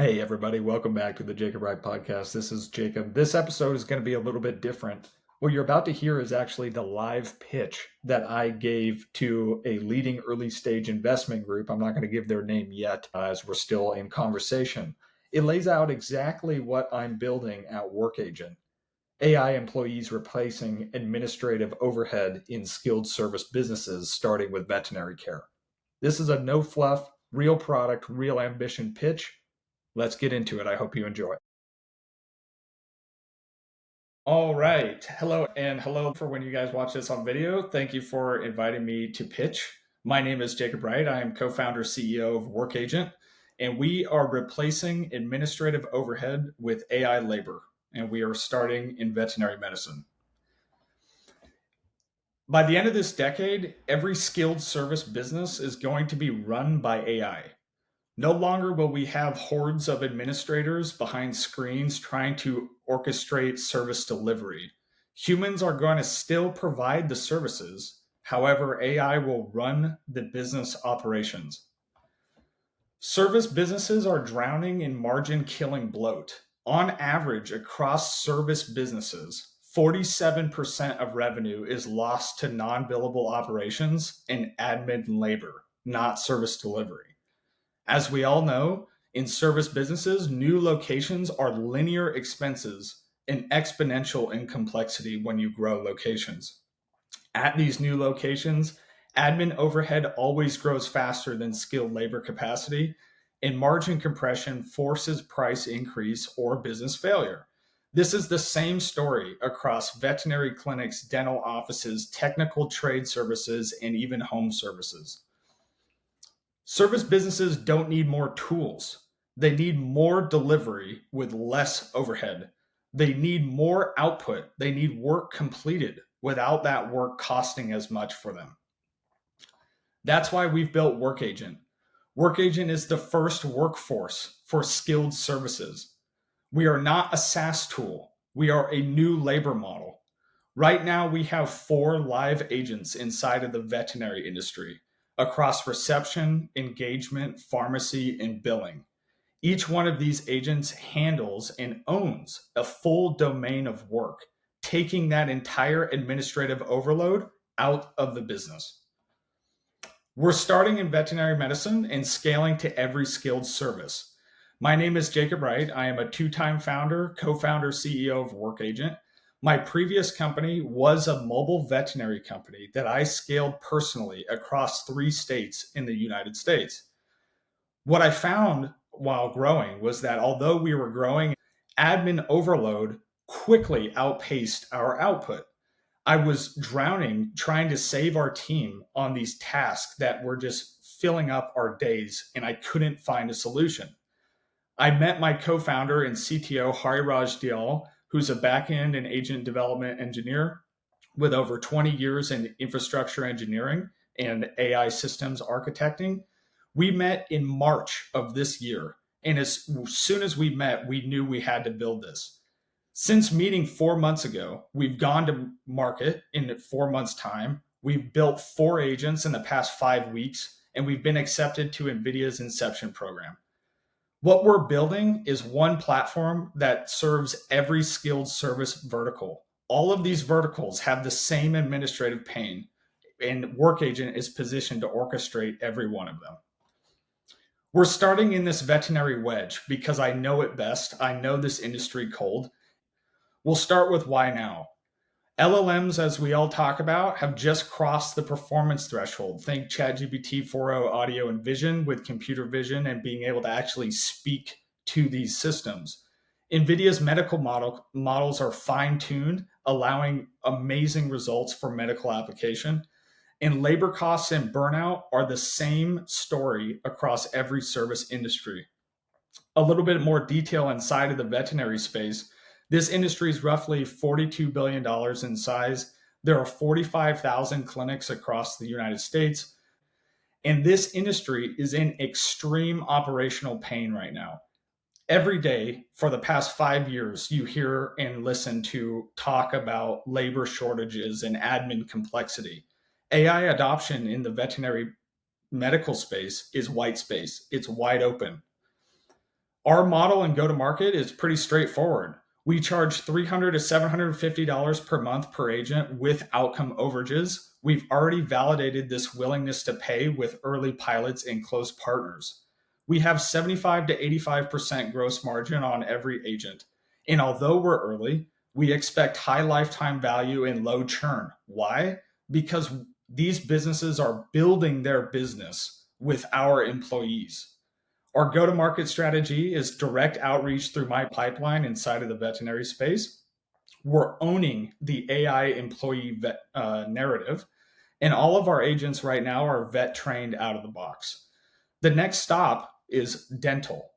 Hey, everybody. Welcome back to the Jacob Wright podcast. This is Jacob. This episode is going to be a little bit different. What you're about to hear is actually the live pitch that I gave to a leading early stage investment group. I'm not going to give their name yet as we're still in conversation. It lays out exactly what I'm building at WorqAgent. AI employees replacing administrative overhead in skilled service businesses, starting with veterinary care. This is a no fluff, real product, real ambition pitch. Let's get into it. I hope you enjoy. All right. Hello, and hello for when you guys watch this on video. Thank you for inviting me to pitch. My name is Jacob Wright. I am co-founder, CEO of WorqAgent, and we are replacing administrative overhead with AI labor, and we are starting in veterinary medicine. By the end of this decade, every skilled service business is going to be run by AI. No longer will we have hordes of administrators behind screens trying to orchestrate service delivery. Humans are going to still provide the services. However, AI will run the business operations. Service businesses are drowning in margin-killing bloat. On average, across service businesses, 47% of revenue is lost to non-billable operations and admin labor, not service delivery. As we all know, in service businesses, new locations are linear expenses and exponential in complexity when you grow locations. At these new locations, admin overhead always grows faster than skilled labor capacity, and margin compression forces price increase or business failure. This is the same story across veterinary clinics, dental offices, technical trade services, and even home services. Service businesses don't need more tools. They need more delivery with less overhead. They need more output. They need work completed without that work costing as much for them. That's why we've built WorqAgent. WorqAgent is the first workforce for skilled services. We are not a SaaS tool. We are a new labor model. Right now, we have 4 live agents inside of the veterinary industry across reception, engagement, pharmacy, and billing. Each one of these agents handles and owns a full domain of work, taking that entire administrative overload out of the business. We're starting in veterinary medicine and scaling to every skilled service. My name is Jacob Wright. I am a 2-time founder, co-founder, CEO of WorqAgent. My previous company was a mobile veterinary company that I scaled personally across 3 states in the United States. What I found while growing was that although we were growing, admin overload quickly outpaced our output. I was drowning trying to save our team on these tasks that were just filling up our days, and I couldn't find a solution. I met my co-founder and CTO, Hariraj Dial, who's a backend and agent development engineer with over 20 years in infrastructure engineering and AI systems architecting. We met in March of this year. And as soon as we met, we knew we had to build this. Since meeting 4 months ago, we've gone to market in 4 months' time. We've built 4 agents in the past 5 weeks, and we've been accepted to NVIDIA's Inception program. What we're building is one platform that serves every skilled service vertical. All of these verticals have the same administrative pain, and WorqAgent is positioned to orchestrate every one of them. We're starting in this veterinary wedge because I know it best. I know this industry cold. We'll start with why now. LLMs, as we all talk about, have just crossed the performance threshold. Think ChatGPT 4.0 audio and vision with computer vision and being able to actually speak to these systems. NVIDIA's medical models are fine-tuned, allowing amazing results for medical application. And labor costs and burnout are the same story across every service industry. A little bit more detail inside of the veterinary space. This industry is roughly $42 billion in size. There are 45,000 clinics across the United States. And this industry is in extreme operational pain right now. Every day for the past 5 years, you hear and listen to talk about labor shortages and admin complexity. AI adoption in the veterinary medical space is white space. It's wide open. Our model and go-to-market is pretty straightforward. We charge $300 to $750 per month per agent with outcome overages. We've already validated this willingness to pay with early pilots and close partners. We have 75 to 85% gross margin on every agent. And although we're early, we expect high lifetime value and low churn. Why? Because these businesses are building their business with our employees. Our go-to-market strategy is direct outreach through my pipeline inside of the veterinary space. We're owning the AI employee narrative, and all of our agents right now are vet trained out of the box. The next stop is dental.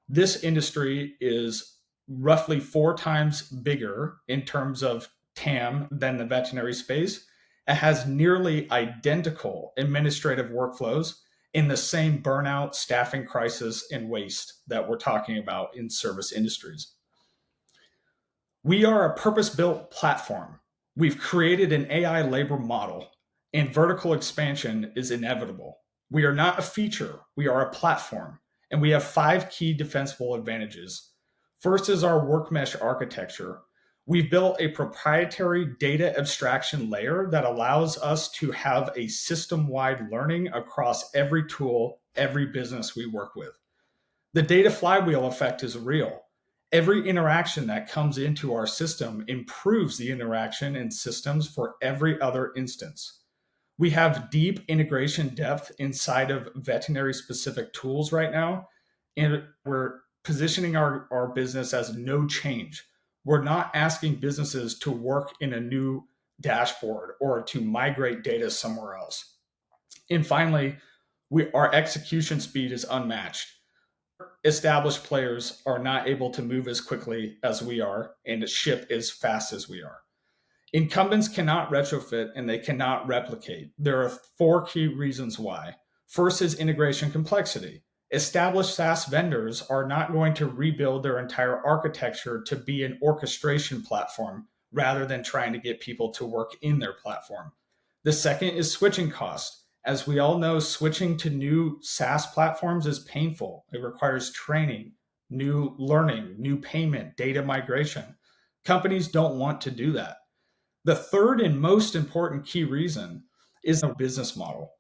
This industry is roughly 4 times bigger in terms of TAM than the veterinary space. It has nearly identical administrative workflows in the same burnout, staffing crisis, and waste that we're talking about in service industries. We are a purpose-built platform. We've created an AI labor model, and vertical expansion is inevitable. We are not a feature, we are a platform, and we have 5 key defensible advantages. First is our work mesh architecture. We've built a proprietary data abstraction layer that allows us to have a system-wide learning across every tool, every business we work with. The data flywheel effect is real. Every interaction that comes into our system improves the interaction and systems for every other instance. We have deep integration depth inside of veterinary specific tools right now, and we're positioning our business as no change. We're not asking businesses to work in a new dashboard or to migrate data somewhere else. And finally, our execution speed is unmatched. Established players are not able to move as quickly as we are and ship as fast as we are. Incumbents cannot retrofit and they cannot replicate. There are 4 key reasons why. First is integration complexity. Established SaaS vendors are not going to rebuild their entire architecture to be an orchestration platform rather than trying to get people to work in their platform. The second is switching cost. As we all know, switching to new SaaS platforms is painful. It requires training, new learning, new payment, data migration. Companies don't want to do that. The third and most important key reason is the business model.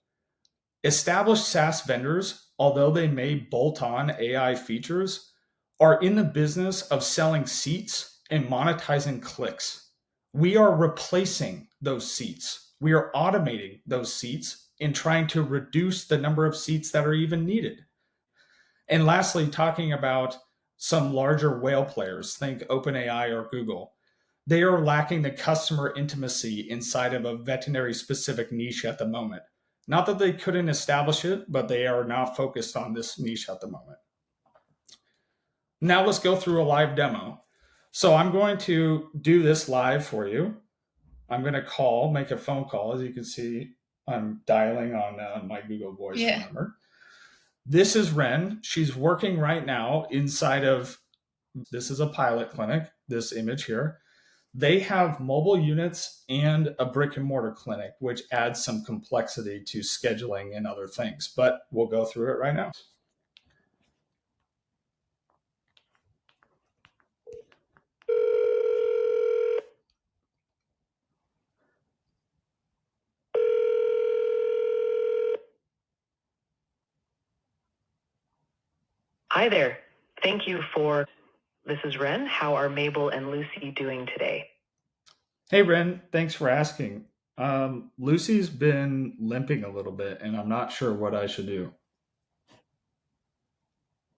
Established SaaS vendors, although they may bolt on AI features, are in the business of selling seats and monetizing clicks. We are replacing those seats. We are automating those seats and trying to reduce the number of seats that are even needed. And lastly, talking about some larger whale players, think OpenAI or Google. They are lacking the customer intimacy inside of a veterinary specific niche at the moment. Not that they couldn't establish it, but they are not focused on this niche at the moment. Now let's go through a live demo. So I'm going to do this live for you. I'm going to make a phone call. As you can see, I'm dialing on my Google Voice number. This is Ren. She's working right now inside of, this is a pilot clinic, this image here. They have mobile units and a brick and mortar clinic, which adds some complexity to scheduling and other things, but we'll go through it right now. Hi there. Thank you for, this is Ren. How are Mabel and Lucy doing today? Hey, Ren, thanks for asking. Lucy's been limping a little bit, and I'm not sure what I should do.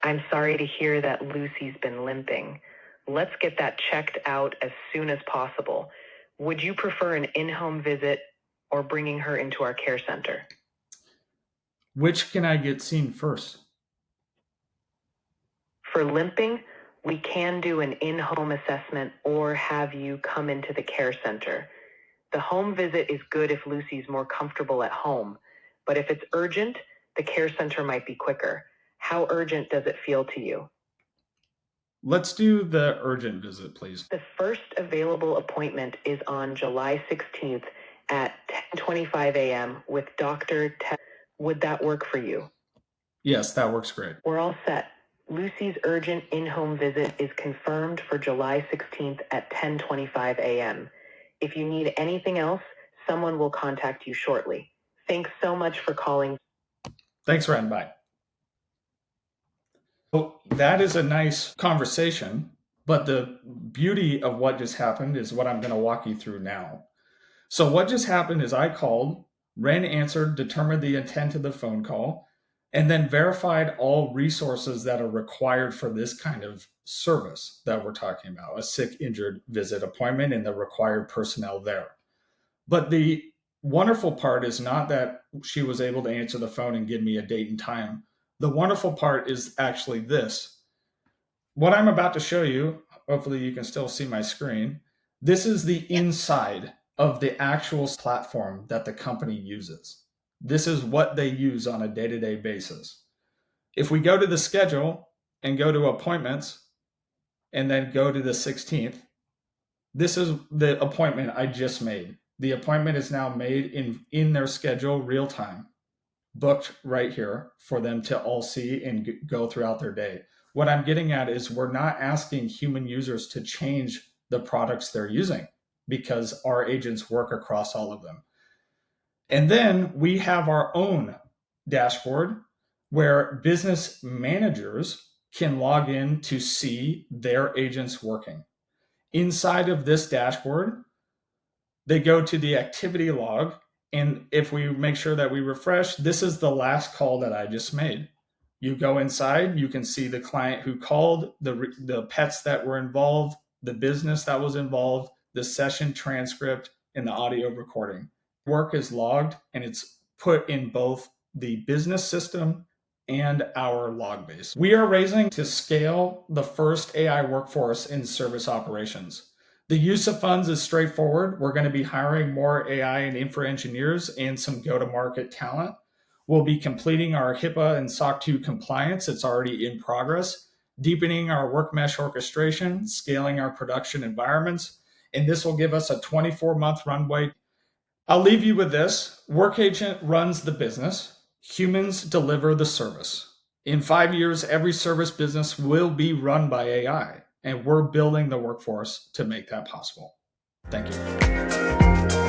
I'm sorry to hear that Lucy's been limping. Let's get that checked out as soon as possible. Would you prefer an in-home visit or bringing her into our care center? Which can I get seen first? For limping, we can do an in-home assessment or have you come into the care center. The home visit is good if Lucy's more comfortable at home, but if it's urgent, the care center might be quicker. How urgent does it feel to you? Let's do the urgent visit, please. The first available appointment is on July 16th at 10:25 a.m. with Dr. Would that work for you? Yes, that works great. We're all set. Lucy's urgent in-home visit is confirmed for July 16th at 10:25 a.m. If you need anything else, someone will contact you shortly. Thanks so much for calling. Thanks, Ren. Bye. So that is a nice conversation, but the beauty of what just happened is what I'm going to walk you through now. So what just happened is I called, Ren answered, determined the intent of the phone call, and then verified all resources that are required for this kind of service that we're talking about, a sick, injured visit appointment and the required personnel there. But the wonderful part is not that she was able to answer the phone and give me a date and time. The wonderful part is actually this. What I'm about to show you, hopefully you can still see my screen. This is the inside of the actual platform that the company uses. This is what they use on a day-to-day basis. If we go to the schedule and go to appointments and then go to the 16th, this is the appointment I just made. The appointment is now made in their schedule real time, booked right here for them to all see and go throughout their day. What I'm getting at is we're not asking human users to change the products they're using because our agents work across all of them. And then we have our own dashboard where business managers can log in to see their agents working. Inside of this dashboard, they go to the activity log. And if we make sure that we refresh, this is the last call that I just made. You go inside, you can see the client who called, the pets that were involved, the business that was involved, the session transcript, and the audio recording. Work is logged and it's put in both the business system and our log base. We are raising to scale the first AI workforce in service operations. The use of funds is straightforward. We're going to be hiring more AI and infra engineers and some go-to-market talent. We'll be completing our HIPAA and SOC 2 compliance. It's already in progress, deepening our work mesh orchestration, scaling our production environments, and this will give us a 24-month runway. I'll leave you with this. WorqAgent runs the business. Humans deliver the service. In 5 years, every service business will be run by AI, and we're building the workforce to make that possible. Thank you.